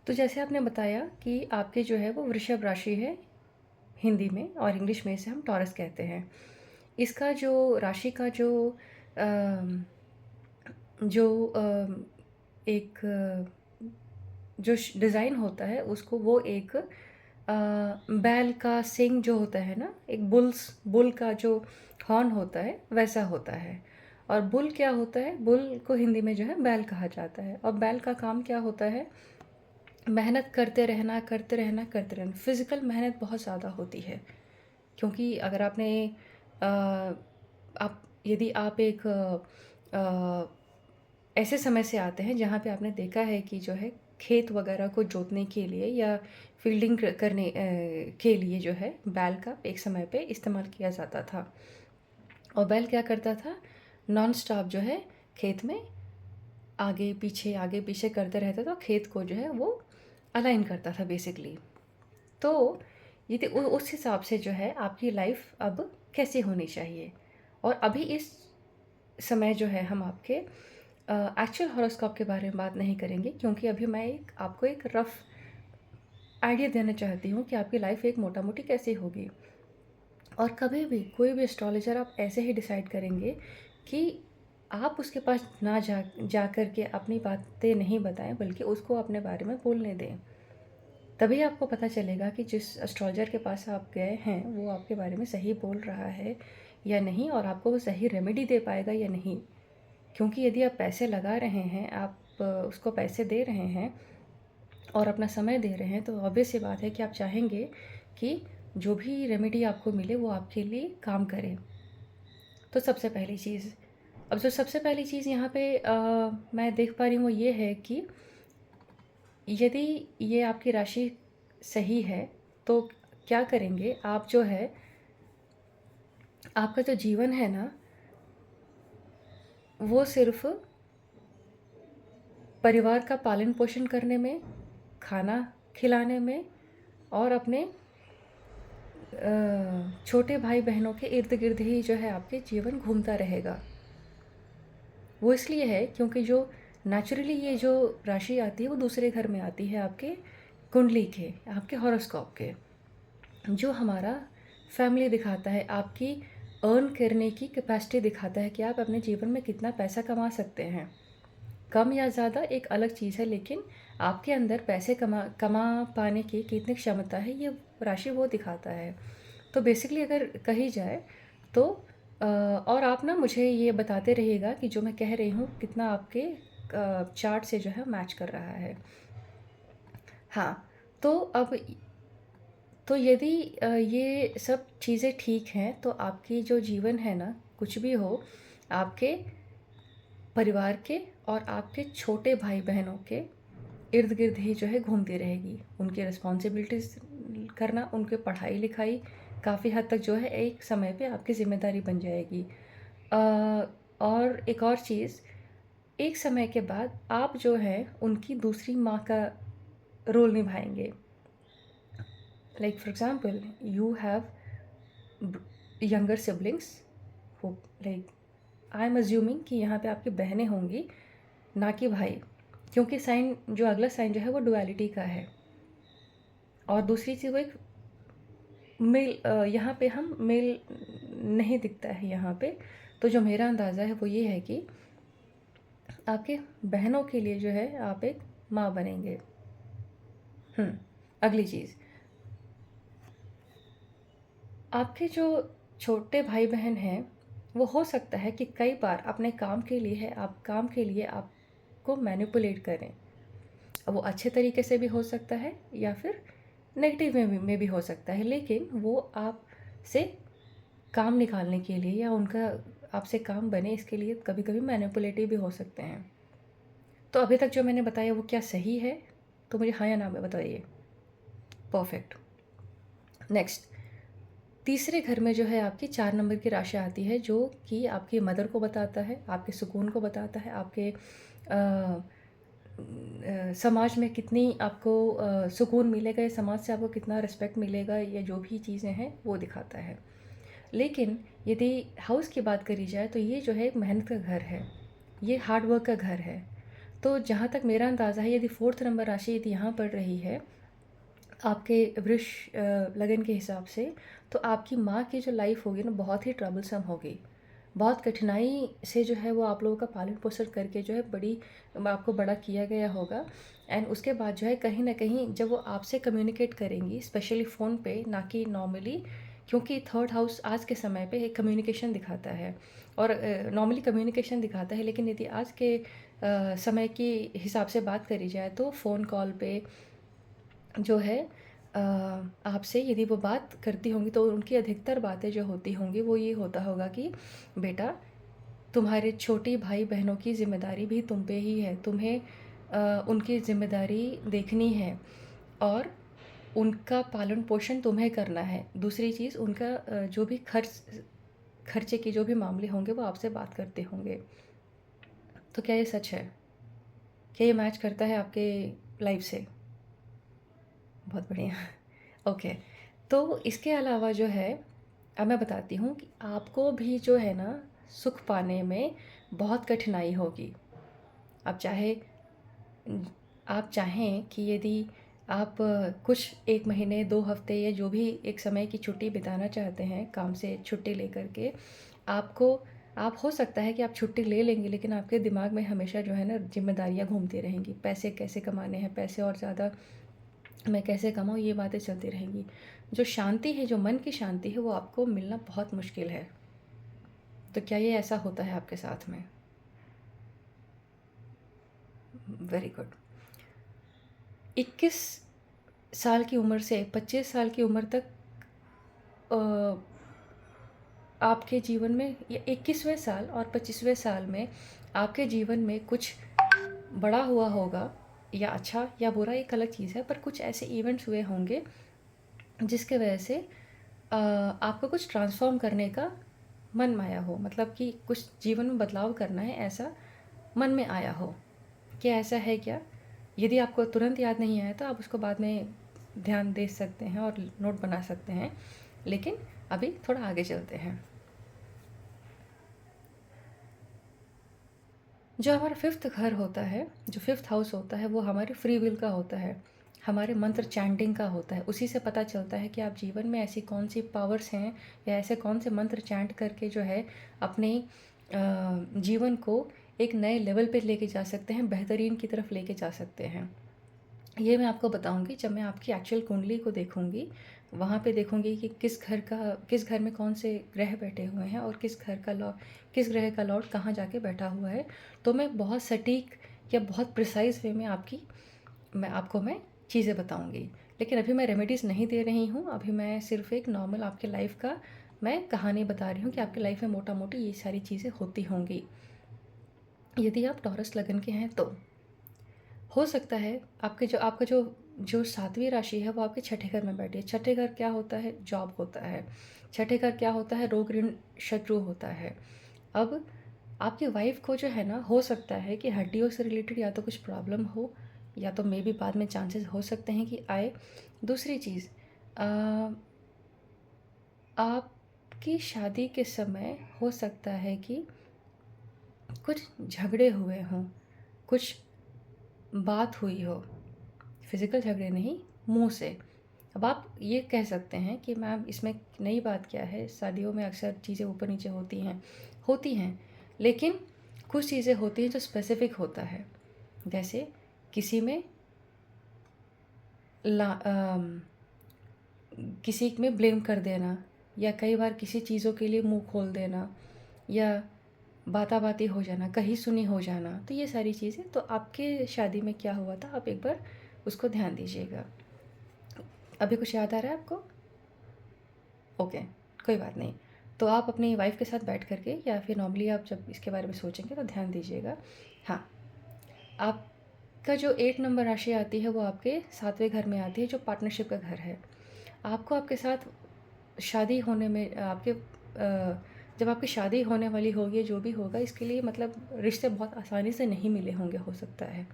तो जैसे आपने बताया कि आपके जो है वो वृषभ राशि है हिंदी में, और इंग्लिश में इसे हम टॉरस कहते हैं। इसका जो राशि का अम, जो एक जो डिज़ाइन होता है उसको वो एक बैल का सिंग जो होता है ना, एक बुल का जो हॉर्न होता है वैसा होता है। और बुल क्या होता है? बुल को हिंदी में जो है बैल कहा जाता है। और बैल का काम क्या होता है? मेहनत करते रहना, करते रहना, करते रहना। फिज़िकल मेहनत बहुत ज़्यादा होती है, क्योंकि अगर आपने आप यदि आप एक ऐसे समय से आते हैं जहाँ पे आपने देखा है कि जो है खेत वगैरह को जोतने के लिए या फील्डिंग करने के लिए जो है बैल का एक समय पे इस्तेमाल किया जाता था। और बैल क्या करता था? नॉन स्टॉप जो है खेत में आगे पीछे करते रहता था, खेत को जो है वो अलाइन करता था बेसिकली। तो ये उस हिसाब से जो है आपकी लाइफ अब कैसी होनी चाहिए। और अभी इस समय जो है हम आपके एक्चुअल हॉरोस्कोप के बारे में बात नहीं करेंगे, क्योंकि अभी मैं आपको एक रफ़ आइडिया देना चाहती हूँ कि आपकी लाइफ एक मोटा मोटी कैसी होगी। और कभी भी कोई भी एस्ट्रोलॉजर आप ऐसे ही डिसाइड करेंगे कि आप उसके पास ना जा कर के अपनी बातें नहीं बताएं, बल्कि उसको अपने बारे में बोलने दें। तभी आपको पता चलेगा कि जिस एस्ट्रोलॉजर के पास आप गए हैं वो आपके बारे में सही बोल रहा है या नहीं, और आपको वो सही रेमेडी दे पाएगा या नहीं। क्योंकि यदि आप पैसे लगा रहे हैं, आप उसको पैसे दे रहे हैं और अपना समय दे रहे हैं, तो ऑब्वियस सी बात है कि आप चाहेंगे कि जो भी रेमेडी आपको मिले वो आपके लिए काम करे। तो सबसे पहली चीज़, अब जो सबसे पहली चीज़ यहाँ पे मैं देख पा रही हूँ वो ये है कि यदि ये आपकी राशि सही है तो क्या करेंगे आप, जो है आपका जो जीवन है ना, वो सिर्फ परिवार का पालन पोषण करने में, खाना खिलाने में और अपने छोटे भाई बहनों के इर्द गिर्द ही जो है आपके जीवन घूमता रहेगा। वो इसलिए है क्योंकि जो नेचुरली ये जो राशि आती है वो दूसरे घर में आती है आपके कुंडली के, आपके हॉरोस्कोप के, जो हमारा फैमिली दिखाता है, आपकी अर्न करने की कैपेसिटी दिखाता है कि आप अपने जीवन में कितना पैसा कमा सकते हैं। कम या ज़्यादा एक अलग चीज़ है, लेकिन आपके अंदर पैसे कमा कमा पाने की कितनी क्षमता है, ये राशि वो दिखाता है। तो बेसिकली अगर कही जाए तो और आप ना मुझे ये बताते रहिएगा कि जो मैं कह रही हूँ कितना आपके चार्ट से जो है मैच कर रहा है। हाँ, तो अब तो यदि ये सब चीज़ें ठीक हैं तो आपकी जो जीवन है ना, कुछ भी हो, आपके परिवार के और आपके छोटे भाई बहनों के इर्द गिर्द ही जो है घूमती रहेगी। उनकी रिस्पॉन्सिबिलिटीज़ करना, उनकी पढ़ाई लिखाई काफ़ी हद तक जो है एक समय पे आपकी ज़िम्मेदारी बन जाएगी। और एक और चीज़, एक समय के बाद आप जो है उनकी दूसरी माँ का रोल निभाएंगे। Like for example, you have younger siblings हो, लाइक आई एम अज्यूमिंग कि यहाँ पे आपकी बहनें होंगी, ना कि भाई, क्योंकि साइन जो अगला साइन जो है वो डुअलिटी का है। और दूसरी चीज़ वो एक मेल, यहाँ पे हम मेल नहीं दिखता है यहाँ पे। तो जो मेरा अंदाज़ा है वो ये है कि आपके बहनों के लिए जो है आप एक माँ बनेंगे। अगली चीज़, आपके जो छोटे भाई बहन हैं वो हो सकता है कि कई बार अपने काम के लिए है, आप काम के लिए आपको मैनिपुलेट करें। अब वो अच्छे तरीके से भी हो सकता है या फिर नेगेटिव में भी हो सकता है, लेकिन वो आपसे काम निकालने के लिए या उनका आपसे काम बने इसके लिए कभी कभी मैनिपुलेटिव भी हो सकते हैं। तो अभी तक जो मैंने बताया वो क्या सही है? तो मुझे हाँ या ना में बताइए। परफेक्ट। नेक्स्ट, तीसरे घर में जो है आपकी 4 नंबर की राशि आती है, जो कि आपकी मदर को बताता है, आपके सुकून को बताता है, आपके समाज में कितनी आपको सुकून मिलेगा, या समाज से आपको कितना रिस्पेक्ट मिलेगा, या जो भी चीज़ें हैं वो दिखाता है। लेकिन यदि हाउस की बात करी जाए तो ये जो है एक मेहनत का घर है, ये हार्ड वर्क का घर है। तो जहाँ तक मेरा अंदाज़ा है, यदि 4th नंबर राशि यदि यहाँ पड़ रही है आपके वृष लगन के हिसाब से, तो आपकी माँ की जो लाइफ होगी ना बहुत ही ट्रबलसम होगी। बहुत कठिनाई से जो है वो आप लोगों का पालन पोषण करके जो है आपको बड़ा किया गया होगा। एंड उसके बाद जो है कहीं न कहीं जब वो आपसे कम्युनिकेट करेंगी, स्पेशली फ़ोन पे, ना कि नॉर्मली, क्योंकि 3rd हाउस आज के समय पे एक कम्युनिकेशन दिखाता है और नॉर्मली कम्युनिकेशन दिखाता है, लेकिन यदि आज के समय के हिसाब से बात करी जाए तो फ़ोन कॉल पे जो है आपसे यदि वो बात करती होंगी तो उनकी अधिकतर बातें जो होती होंगी वो ये होता होगा कि बेटा, तुम्हारे छोटी भाई बहनों की ज़िम्मेदारी भी तुम पे ही है, तुम्हें उनकी ज़िम्मेदारी देखनी है और उनका पालन पोषण तुम्हें करना है। दूसरी चीज़, उनका जो भी खर्चे के जो भी मामले होंगे वो आपसे बात करते होंगे। तो क्या ये सच है? क्या ये मैच करता है आपके लाइफ से? बहुत बढ़िया। ओके, तो इसके अलावा जो है अब मैं बताती हूँ कि आपको भी जो है ना सुख पाने में बहुत कठिनाई होगी। आप चाहे आप चाहें कि यदि आप कुछ 1 महीने 2 हफ्ते या जो भी एक समय की छुट्टी बिताना चाहते हैं, काम से छुट्टी लेकर के, आप हो सकता है कि आप छुट्टी ले लेंगे, लेकिन आपके दिमाग में हमेशा जो है ना ज़िम्मेदारियाँ घूमती रहेंगी। पैसे कैसे कमाने हैं, पैसे और ज़्यादा मैं कैसे कमाऊँ, ये बातें चलती रहेंगी। जो शांति है, जो मन की शांति है, वो आपको मिलना बहुत मुश्किल है। तो क्या ये ऐसा होता है आपके साथ में? Very good. 21 साल की उम्र से 25 साल की उम्र तक अ, आपके जीवन में, या 21वें साल और 25वें साल में आपके जीवन में कुछ बड़ा हुआ होगा, या अच्छा या बुरा एक अलग चीज़ है, पर कुछ ऐसे इवेंट्स हुए होंगे जिसके वजह से आपको कुछ ट्रांसफ़ॉर्म करने का मन में आया हो, मतलब कि कुछ जीवन में बदलाव करना है, ऐसा मन में आया हो। क्या ऐसा है क्या? यदि आपको तुरंत याद नहीं आया तो आप उसको बाद में ध्यान दे सकते हैं और नोट बना सकते हैं, लेकिन अभी थोड़ा आगे चलते हैं। जो हमारा 5th घर होता है, जो 5th हाउस होता है, वो हमारे फ्री विल का होता है, हमारे मंत्र चैंटिंग का होता है। उसी से पता चलता है कि आप जीवन में ऐसी कौन सी पावर्स हैं या ऐसे कौन से मंत्र चैंट करके जो है अपने जीवन को एक नए लेवल पे लेके जा सकते हैं, बेहतरीन की तरफ लेके जा सकते हैं। ये मैं आपको बताऊंगी जब मैं आपकी एक्चुअल कुंडली को देखूंगी। वहाँ पे देखूंगी कि किस घर में कौन से ग्रह बैठे हुए हैं और किस ग्रह का लॉर्ड कहाँ जाके बैठा हुआ है। तो मैं बहुत सटीक या बहुत प्रिसाइज वे में मैं चीज़ें बताऊंगी। लेकिन अभी मैं रेमेडीज़ नहीं दे रही हूँ, अभी मैं सिर्फ एक नॉर्मल आपके लाइफ का मैं कहानी बता रही हूँ कि आपकी लाइफ में मोटा मोटी ये सारी चीज़ें होती होंगी। यदि आप टॉरस लगन के हैं तो हो सकता है आपका जो 7वीं राशि है वो आपके छठे घर में बैठी है। छठे घर क्या होता है? जॉब होता है। छठे घर क्या होता है? रोग ऋण शत्रु होता है। अब आपकी वाइफ को जो है ना, हो सकता है कि हड्डियों से रिलेटेड या तो कुछ प्रॉब्लम हो, या तो मे बी बाद में चांसेस हो सकते हैं कि आए। दूसरी चीज़, आपकी शादी के समय हो सकता है कि कुछ झगड़े हुए हों, कुछ बात हुई हो, फिज़िकल झगड़े नहीं, मुँह से। अब आप ये कह सकते हैं कि मैम इसमें नई बात क्या है, शादियों में अक्सर चीज़ें ऊपर नीचे होती हैं, लेकिन कुछ चीज़ें होती हैं जो स्पेसिफ़िक होता है। जैसे किसी में ला किसी में ब्लेम कर देना, या कई बार किसी चीज़ों के लिए मुँह खोल देना, या बाता-बाती हो जाना, कही सुनी हो जाना। तो ये सारी चीज़ें, तो आपके शादी में क्या हुआ था, आप एक बार उसको ध्यान दीजिएगा। अभी कुछ याद आ रहा है आपको? ओके, कोई बात नहीं। तो आप अपनी वाइफ़ के साथ बैठ कर के, या फिर नॉर्मली आप जब इसके बारे में सोचेंगे तो ध्यान दीजिएगा। हाँ, आपका जो 8 नंबर राशि आती है वो आपके 7वें घर में आती है, जो पार्टनरशिप का घर है। आपको आपके साथ शादी होने में जब आपकी शादी होने वाली होगी, जो भी होगा, इसके लिए मतलब रिश्ते बहुत आसानी से नहीं मिले होंगे, हो सकता है।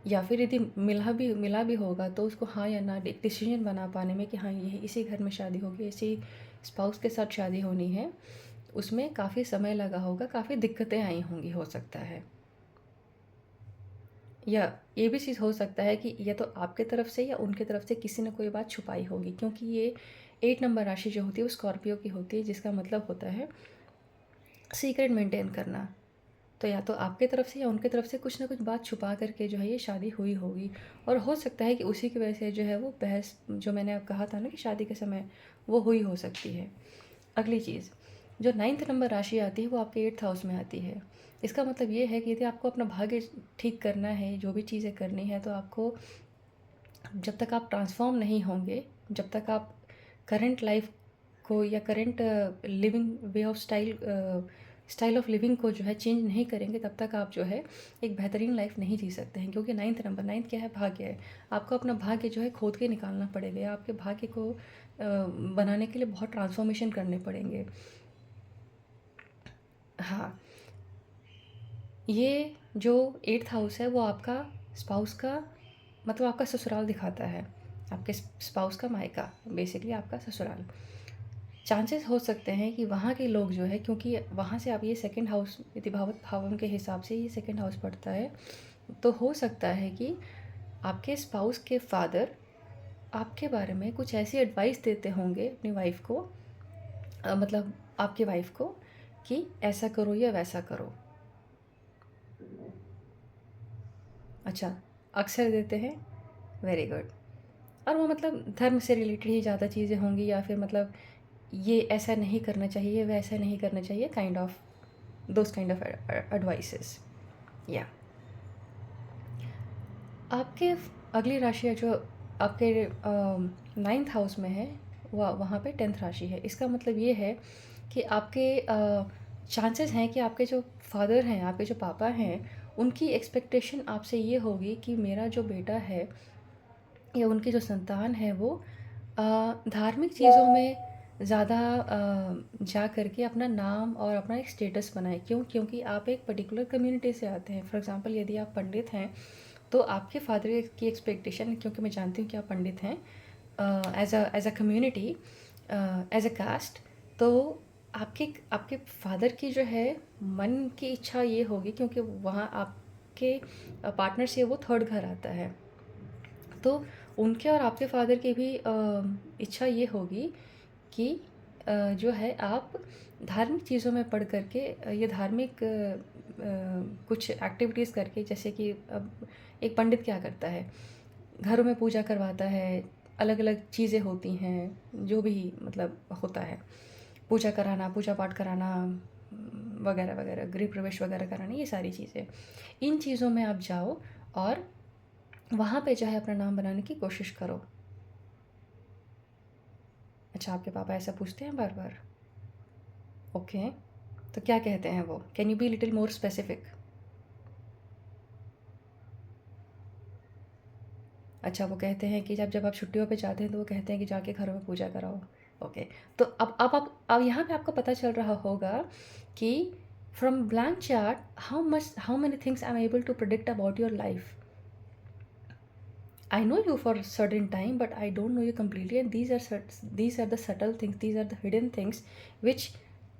या फिर यदि मिला भी होगा तो उसको हाँ या ना डिसीजन बना पाने में कि हाँ, ये इसी घर में शादी होगी, इसी स्पाउस के साथ शादी होनी है, उसमें काफ़ी समय लगा होगा, काफ़ी दिक्कतें आई होंगी, हो सकता है। या ये भी चीज़ हो सकता है कि या तो आपके तरफ से या उनके तरफ से किसी ने कोई बात छुपाई होगी, क्योंकि ये 8 नंबर राशि जो होती है वो स्कॉर्पियो की होती है, जिसका मतलब होता है सीक्रेट मेंटेन करना। तो या तो आपके तरफ से या उनके तरफ से कुछ ना कुछ बात छुपा करके जो है ये शादी हुई होगी, और हो सकता है कि उसी की वजह से जो है वो बहस जो मैंने अब कहा था ना कि शादी के समय वो हुई हो सकती है। अगली चीज़, जो 9th नंबर राशि आती है वो आपके 8th हाउस में आती है। इसका मतलब ये है कि यदि आपको अपना भाग्य ठीक करना है, जो भी चीज़ें करनी है, तो आपको जब तक आप ट्रांसफॉर्म नहीं होंगे, जब तक आप करंट लाइफ को या current living way of style of living को जो है चेंज नहीं करेंगे, तब तक आप जो है एक बेहतरीन लाइफ नहीं जी सकते हैं। क्योंकि 9th क्या है? भाग्य है। आपको अपना भाग्य जो है खोद के निकालना पड़ेगा, या आपके भाग्य को बनाने के लिए बहुत ट्रांसफॉर्मेशन करने पड़ेंगे। हाँ, ये जो 8th हाउस है वो आपका स्पाउस का मतलब आपका ससुराल दिखाता है, आपके स्पाउस का मायका, बेसिकली आपका ससुराल। चांसेस हो सकते हैं कि वहाँ के लोग जो है, क्योंकि वहाँ से आप ये सेकंड हाउस यदि भावत भावन के हिसाब से ये सेकंड हाउस पड़ता है, तो हो सकता है कि आपके स्पाउस के फादर आपके बारे में कुछ ऐसी एडवाइस देते होंगे अपनी वाइफ को, मतलब आपकी वाइफ को, कि ऐसा करो या वैसा करो। अच्छा, अक्सर देते हैं, वेरी गुड। और वो मतलब धर्म से रिलेटेड ही ज़्यादा चीज़ें होंगी, या फिर मतलब ये ऐसा नहीं करना चाहिए, वैसा नहीं करना चाहिए, kind of those kind of advices. या आपके अगली राशि है जो आपके 9th हाउस में है, वह वहाँ पे 10th राशि है। इसका मतलब ये है कि आपके चांसेस हैं कि आपके जो फादर हैं, आपके जो पापा हैं, उनकी एक्सपेक्टेशन आपसे ये होगी कि मेरा जो बेटा है या उनकी जो संतान है वो धार्मिक चीज़ों में ज़्यादा जा करके अपना नाम और अपना एक स्टेटस बनाए। क्यों? क्योंकि आप एक पर्टिकुलर कम्युनिटी से आते हैं। फॉर एग्ज़ाम्पल यदि आप पंडित हैं, तो आपके फादर की एक्सपेक्टेशन, क्योंकि मैं जानती हूँ कि आप पंडित हैं, as a community, as a caste, तो आपके आपके फादर की जो है मन की इच्छा ये होगी, क्योंकि वहाँ आपके पार्टनर से वो थर्ड घर आता है, तो उनके और आपके फादर की भी इच्छा ये होगी कि जो है आप धार्मिक चीज़ों में पढ़ करके ये धार्मिक कुछ एक्टिविटीज़ करके, जैसे कि अब एक पंडित क्या करता है, घरों में पूजा करवाता है, अलग अलग चीज़ें होती हैं, जो भी मतलब होता है, पूजा कराना, पूजा पाठ कराना, वगैरह वगैरह, गृह प्रवेश वगैरह कराना, ये सारी चीज़ें, इन चीज़ों में आप जाओ और वहाँ पे जो है अपना नाम बनाने की कोशिश करो। अच्छा, आपके पापा ऐसा पूछते हैं बार बार? ओके, तो क्या कहते हैं वो? Can you be little more specific? अच्छा, वो कहते हैं कि जब जब आप छुट्टियों पे जाते हैं तो वो कहते हैं कि जाके घरों में पूजा कराओ। ओके, तो अब यहाँ पे आपको पता चल रहा होगा कि from blank chart how many things I am able to predict about your life. I know you for a certain time, but I don't know you completely, and these are the subtle things, these are the hidden things which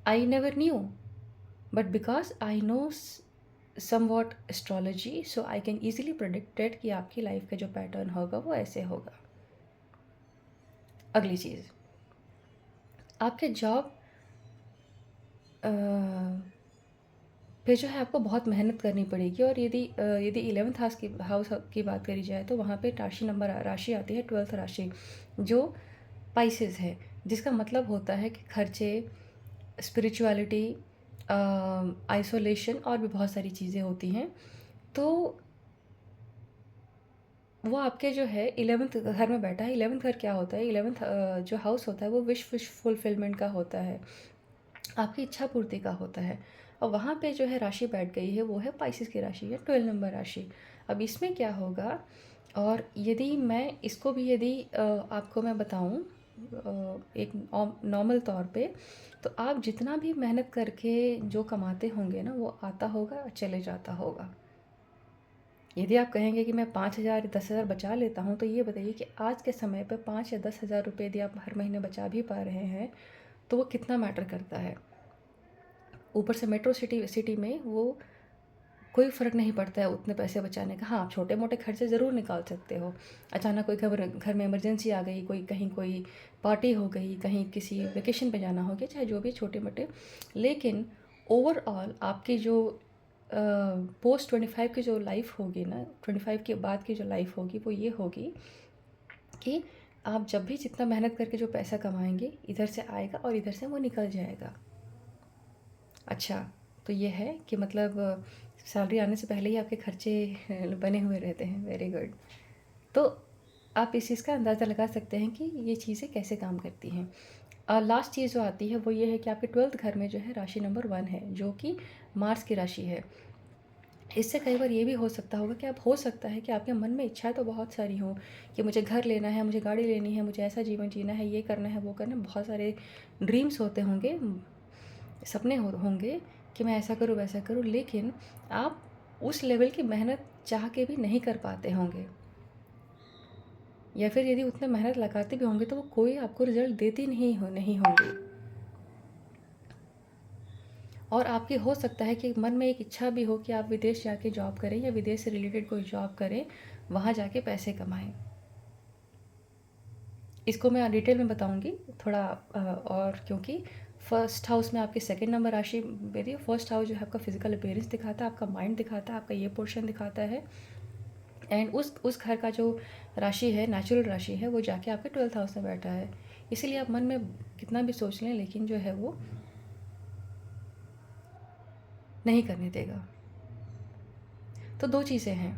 I never knew. But because I know somewhat astrology, so I can easily predict it कि आपकी life का जो pattern होगा वो ऐसे होगा। अगली चीज़, आपके जॉब फिर जो है आपको बहुत मेहनत करनी पड़ेगी, और यदि 11th हाउस की बात करी जाए, तो वहाँ पे राशि आती है 12th राशि, जो पाइसेस है, जिसका मतलब होता है कि खर्चे, स्पिरिचुअलिटी, आइसोलेशन, और भी बहुत सारी चीज़ें होती हैं। तो वो आपके जो है 11th घर में बैठा है। 11th घर क्या होता है? 11th जो हाउस होता है वो विश फुलफिलमेंट का होता है, आपकी इच्छा पूर्ति का होता है। और वहाँ पे जो है राशि बैठ गई है, वो है पाइसेस की राशि, है 12 नंबर राशि। अब इसमें क्या होगा, और यदि मैं इसको भी यदि आपको मैं बताऊँ एक नॉर्मल तौर पे, तो आप जितना भी मेहनत करके जो कमाते होंगे ना, वो आता होगा और चले जाता होगा। यदि आप कहेंगे कि मैं 5,000 10,000 बचा लेता हूँ, तो ये बताइए कि आज के समय पे 5 या 10,000 रुपये यदि आप हर महीने बचा भी पा रहे हैं, तो वो कितना मैटर करता है। ऊपर से मेट्रो सिटी सिटी में वो कोई फ़र्क नहीं पड़ता है उतने पैसे बचाने का। हाँ, आप छोटे मोटे खर्चे ज़रूर निकाल सकते हो। अचानक कोई घर में इमरजेंसी आ गई, कोई पार्टी हो गई, कहीं किसी वेकेशन पे जाना हो गया, चाहे जो भी छोटे मोटे। लेकिन ओवरऑल आपकी जो पोस्ट 25 की जो लाइफ होगी ना, 25 के बाद की जो लाइफ होगी वो ये होगी कि आप जब भी जितना मेहनत करके जो पैसा कमाएंगे, इधर से आएगा और इधर से वो निकल जाएगा। अच्छा, तो ये है कि मतलब सैलरी आने से पहले ही आपके खर्चे बने हुए रहते हैं। Very good. तो आप इस चीज़ का अंदाज़ा लगा सकते हैं कि ये चीज़ें कैसे काम करती हैं। लास्ट चीज़ जो आती है वो ये है कि आपके 12th घर में जो है राशि नंबर 1 है, जो कि मार्स की राशि है। इससे कई बार ये भी हो सकता होगा कि आप हो सकता है कि आपके मन में इच्छाएं तो बहुत सारी हों कि मुझे घर लेना है, मुझे गाड़ी लेनी है, मुझे ऐसा जीवन जीना है, ये करना है, वो करना है। बहुत सारे ड्रीम्स होते होंगे, सपने होंगे कि मैं ऐसा करूँ, वैसा करूँ, लेकिन आप उस लेवल की मेहनत चाह के भी नहीं कर पाते होंगे, या फिर यदि उतना मेहनत लगाते भी होंगे तो वो कोई आपको रिज़ल्ट देती नहीं होंगी। और आपकी हो सकता है कि मन में एक इच्छा भी हो कि आप विदेश जाके जॉब करें या विदेश से रिलेटेड कोई जॉब करें, वहाँ जाके पैसे कमाएं। इसको मैं डिटेल में बताऊंगी थोड़ा, और क्योंकि फर्स्ट हाउस में आपकी सेकंड नंबर राशि मेरी, फर्स्ट हाउस जो है आपका फिजिकल अपीयरेंस दिखाता है, आपका माइंड दिखाता है, आपका ये पोर्शन दिखाता है। एंड उस घर का जो राशि है, नेचुरल राशि है, वो जाके आपके 12th हाउस में बैठा है। इसीलिए आप मन में कितना भी सोच लें, लेकिन जो है वो नहीं करने देगा। तो दो चीज़ें हैं,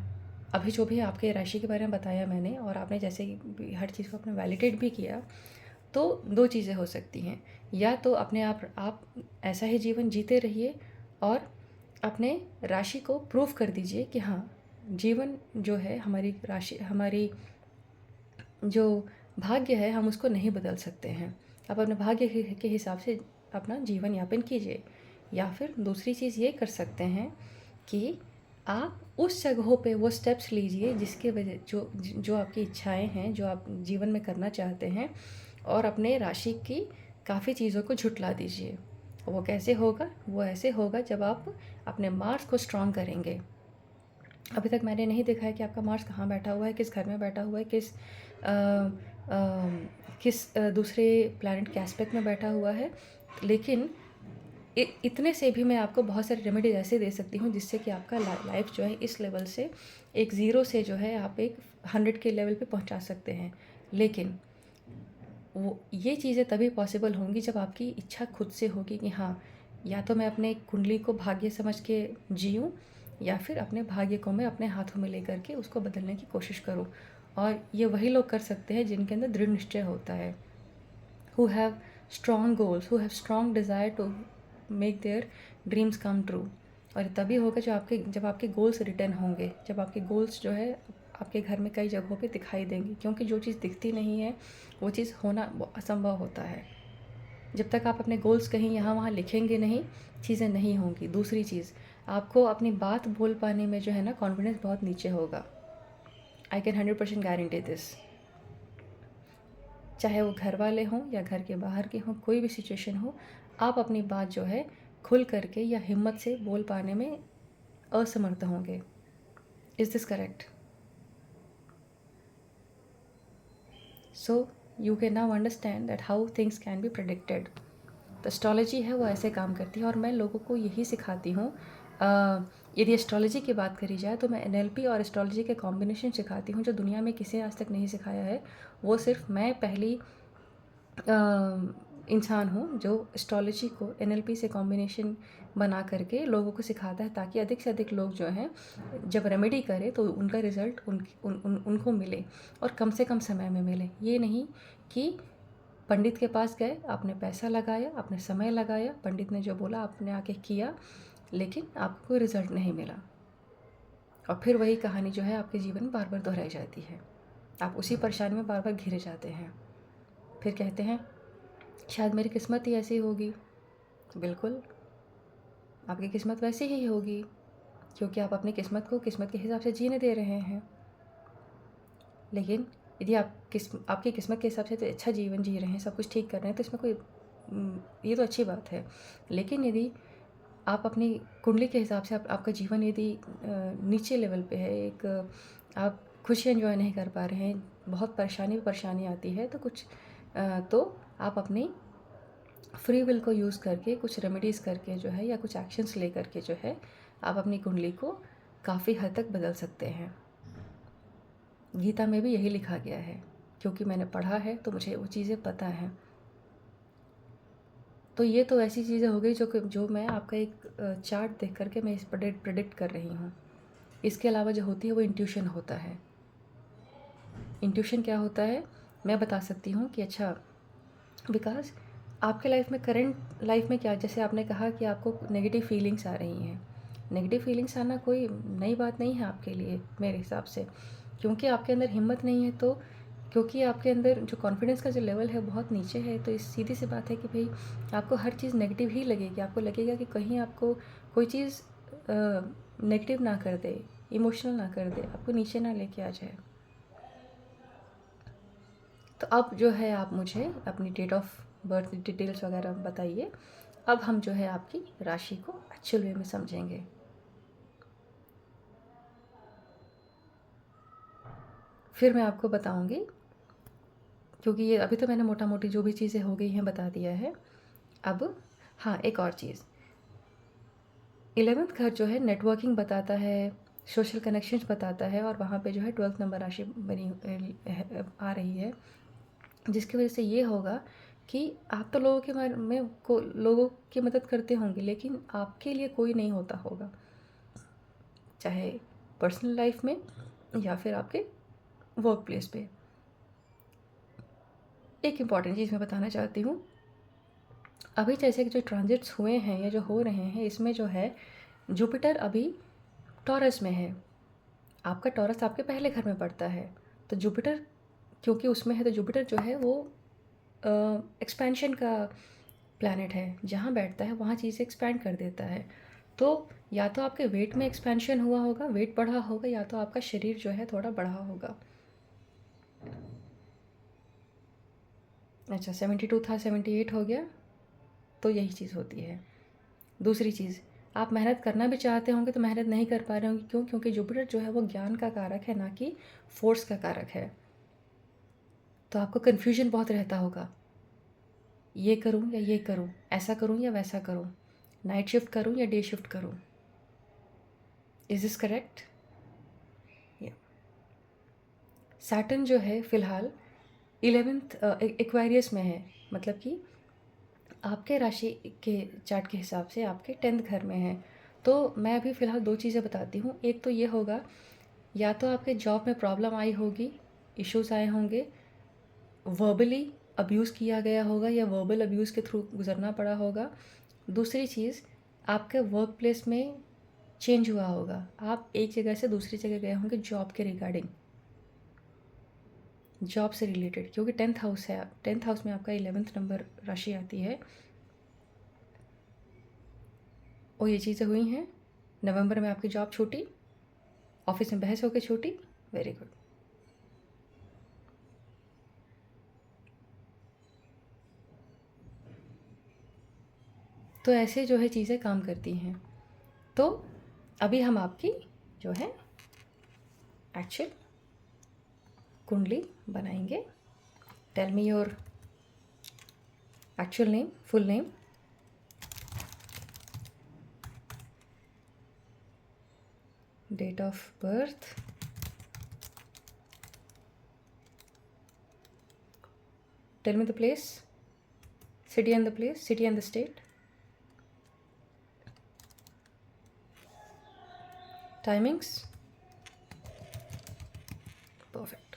अभी जो भी आपके राशि के बारे में बताया मैंने, और आपने जैसे कि हर चीज़ को अपने वैलिडेट भी किया, तो दो चीज़ें हो सकती हैं। या तो अपने आप ऐसा ही जीवन जीते रहिए और अपने राशि को प्रूव कर दीजिए कि हाँ, जीवन जो है, हमारी राशि, हमारी जो भाग्य है, हम उसको नहीं बदल सकते हैं। आप अपने भाग्य के हिसाब से अपना जीवन यापन कीजिए। या फिर दूसरी चीज़ ये कर सकते हैं कि आप उस जगहों पे वो स्टेप्स लीजिए जिसके वजह जो आपकी इच्छाएं हैं, जो आप जीवन में करना चाहते हैं, और अपने राशि की काफ़ी चीज़ों को झुठला दीजिए। वो कैसे होगा? वो ऐसे होगा जब आप अपने मार्स को स्ट्रॉन्ग करेंगे। अभी तक मैंने नहीं देखा है कि आपका मार्स कहाँ बैठा हुआ है, किस घर में बैठा हुआ है, किस दूसरे प्लैनेट के एस्पेक्ट में बैठा हुआ है। लेकिन इतने से भी मैं आपको बहुत सारे रेमेडीज ऐसे दे सकती हूँ जिससे कि आपका लाइफ जो है इस लेवल से, एक ज़ीरो से जो है आप एक 100 के लेवल पे पहुँचा सकते हैं। लेकिन वो ये चीज़ें तभी पॉसिबल होंगी जब आपकी इच्छा खुद से होगी कि हाँ, या तो मैं अपने कुंडली को भाग्य समझ के जीऊँ, या फिर अपने भाग्य को मैं अपने हाथों में लेकर के उसको बदलने की कोशिश करूँ। और ये वही लोग कर सकते हैं जिनके अंदर दृढ़ निश्चय होता है, who have strong goals, who have strong desire to make their dreams come true। और तभी होगा जब आपके गोल्स रिटर्न होंगे, जब आपके गोल्स जो है आपके घर में कई जगहों पे दिखाई देंगी। क्योंकि जो चीज़ दिखती नहीं है वो चीज़ होना असंभव होता है। जब तक आप अपने गोल्स कहीं यहाँ वहाँ लिखेंगे नहीं, चीज़ें नहीं होंगी। दूसरी चीज़, आपको अपनी बात बोल पाने में जो है ना, कॉन्फिडेंस बहुत नीचे होगा। I can 100% guarantee this. चाहे वो घर वाले हों या घर के बाहर के हों, कोई भी सिचुएशन हो, आप अपनी बात जो है खुल करके या हिम्मत से बोल पाने में असमर्थ होंगे। Is this correct? So you can now understand that how things can be predicted. तो एस्ट्रोलॉजी है वो ऐसे काम करती है, और मैं लोगों को यही सिखाती हूँ। यदि एस्ट्रोलॉजी की बात करी जाए तो मैं एनएलपी और एस्ट्रोलॉजी के कॉम्बिनेशन सिखाती हूँ, जो दुनिया में किसी ने आज तक नहीं सिखाया है। वो सिर्फ मैं पहली इंसान हूँ जो एस्ट्रोलॉजी को एनएलपी से कॉम्बिनेशन बना करके लोगों को सिखाता है, ताकि अधिक से अधिक लोग जो हैं जब रेमेडी करें तो उनका रिज़ल्ट उनको मिले, और कम से कम समय में मिले। ये नहीं कि पंडित के पास गए, आपने पैसा लगाया, आपने समय लगाया, पंडित ने जो बोला आपने आके किया, लेकिन आपको कोई रिज़ल्ट नहीं मिला, और फिर वही कहानी जो है आपके जीवन में बार बार दोहराई जाती है। आप उसी परेशानी में बार बार घिरे जाते हैं। फिर कहते हैं शायद मेरी किस्मत ही ऐसी होगी। बिल्कुल, आपकी किस्मत वैसे ही होगी, क्योंकि आप अपनी किस्मत को किस्मत के हिसाब से जीने दे रहे हैं। लेकिन यदि आपकी किस्मत के हिसाब से तो अच्छा जीवन जी रहे हैं, सब कुछ ठीक कर रहे हैं, तो इसमें कोई ये तो अच्छी बात है। लेकिन यदि आप अपनी कुंडली के हिसाब से आपका जीवन यदि नीचे लेवल पे है, एक आप खुशी एंजॉय नहीं कर पा रहे हैं, बहुत परेशानी आती है, तो तो आप अपनी फ्री विल को यूज़ करके, कुछ रेमेडीज़ करके जो है, या कुछ एक्शंस ले करके जो है, आप अपनी कुंडली को काफ़ी हद तक बदल सकते हैं। गीता में भी यही लिखा गया है, क्योंकि मैंने पढ़ा है तो मुझे वो चीज़ें पता हैं। तो ये तो ऐसी चीज़ें हो गई जो मैं आपका एक चार्ट देख कर के मैं इस प्रेडिक्ट कर रही हूँ। इसके अलावा जो होती है वो इंट्यूशन होता है। इंट्यूशन क्या होता है, मैं बता सकती हूँ कि अच्छा बिकॉज़ आपके लाइफ में, करंट लाइफ में क्या, जैसे आपने कहा कि आपको नेगेटिव फीलिंग्स आ रही हैं। नेगेटिव फीलिंग्स आना कोई नई बात नहीं है आपके लिए मेरे हिसाब से, क्योंकि आपके अंदर हिम्मत नहीं है, तो क्योंकि आपके अंदर जो कॉन्फिडेंस का जो लेवल है बहुत नीचे है, तो इस सीधी सी बात है कि भाई आपको हर चीज़ नेगेटिव ही लगेगी। आपको लगेगा कि कहीं आपको कोई चीज़ नेगेटिव ना कर दे, इमोशनल ना कर दे, आपको नीचे ना लेके आ जाए। तो अब जो है आप मुझे अपनी डेट ऑफ बर्थ डिटेल्स वगैरह बताइए। अब हम जो है आपकी राशि को एक्चुअल वे में समझेंगे। फिर मैं आपको बताऊंगी, क्योंकि ये अभी तो मैंने मोटा मोटी जो भी चीज़ें हो गई हैं बता दिया है। अब हाँ, एक और चीज़, 11th घर जो है नेटवर्किंग बताता है, सोशल कनेक्शंस बताता है, और वहाँ पे जो है 12th नंबर राशि आ रही है, जिसकी वजह से ये होगा कि आप तो लोगों के बारे में लोगों की मदद करते होंगे, लेकिन आपके लिए कोई नहीं होता होगा, चाहे पर्सनल लाइफ में या फिर आपके वर्क प्लेस पे। एक इम्पॉर्टेंट चीज़ मैं बताना चाहती हूँ, अभी जैसे कि जो ट्रांजिट्स हुए हैं या जो हो रहे हैं, इसमें जो है जुपिटर अभी टॉरस में है। आपका टॉरस आपके पहले घर में पड़ता है, तो जुपिटर क्योंकि उसमें है, तो जुपिटर जो है वो एक्सपेंशन का प्लैनेट है। जहाँ बैठता है वहाँ चीज़ें एक्सपैंड कर देता है। तो या तो आपके वेट में एक्सपेंशन हुआ होगा, वेट बढ़ा होगा, या तो आपका शरीर जो है थोड़ा बढ़ा होगा। अच्छा, 72 था, 78 हो गया, तो यही चीज़ होती है। दूसरी चीज़, आप मेहनत करना भी चाहते होंगे तो मेहनत नहीं कर पा रहे होंगे, क्यों? क्योंकि जुपिटर जो है वो ज्ञान का कारक है, ना कि फोर्स का कारक है। तो आपको कन्फ्यूजन बहुत रहता होगा, ये करूँ या ये करूँ, ऐसा करूँ या वैसा करूँ, नाइट शिफ्ट करूँ या डे शिफ्ट करूँ। Is this correct? या सैटर्न जो है फ़िलहाल 11th एक्वेरियस में है, मतलब कि आपके राशि के चार्ट के हिसाब से आपके 10th घर में है। तो मैं अभी फ़िलहाल दो चीज़ें बताती हूँ। एक तो ये होगा, या तो आपके जॉब में प्रॉब्लम आई होगी, इश्यूज़ आए होंगे, वर्बली अब्यूज़ किया गया होगा या वर्बल अब्यूज़ के थ्रू गुजरना पड़ा होगा। दूसरी चीज़, आपके वर्क प्लेस में चेंज हुआ होगा, आप एक जगह से दूसरी जगह गए होंगे जॉब के रिगार्डिंग, जॉब से रिलेटेड, क्योंकि 10th हाउस है, 10th हाउस में आपका 11th नंबर राशि आती है। और ये चीज़ें हुई हैं। नवंबर में आपकी जॉब छूटी, ऑफिस में बहस होकर छूटी, वेरी गुड। तो ऐसे जो है चीज़ें काम करती हैं। तो अभी हम आपकी जो है एक्चुअल कुंडली बनाएंगे। Tell me your actual name, full name, date of birth, tell me the place, city and the place, city and the state, timings, perfect.